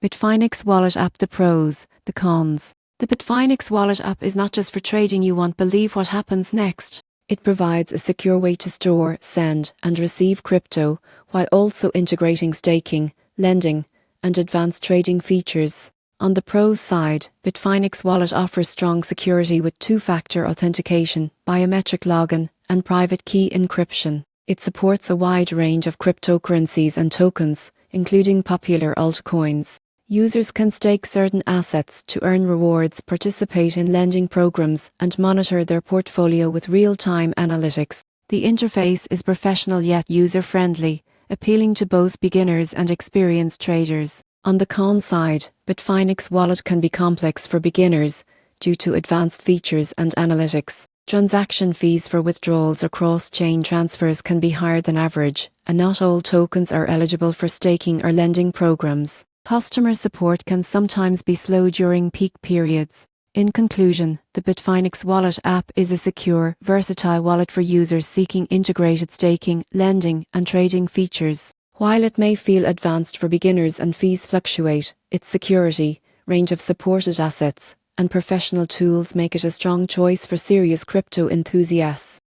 Bitfinex Wallet App. The pros, the cons. The Bitfinex Wallet app is not just for trading. You won't believe what happens next. It provides a secure way to store, send, and receive crypto, while also integrating staking, lending, and advanced trading features. On the pros side, Bitfinex Wallet offers strong security with two-factor authentication, biometric login, and private key encryption. It supports a wide range of cryptocurrencies and tokens, including popular altcoins. Users can stake certain assets to earn rewards, participate in lending programs, and monitor their portfolio with real-time analytics. The interface is professional yet user-friendly, appealing to both beginners and experienced traders. On the con side, Bitfinex Wallet can be complex for beginners due to advanced features and analytics. Transaction fees for withdrawals or cross-chain transfers can be higher than average, and not all tokens are eligible for staking or lending programs. Customer support can sometimes be slow during peak periods. In conclusion, the Bitfinex Wallet app is a secure, versatile wallet for users seeking integrated staking, lending, and trading features. While it may feel advanced for beginners and fees fluctuate, its security, range of supported assets, and professional tools make it a strong choice for serious crypto enthusiasts.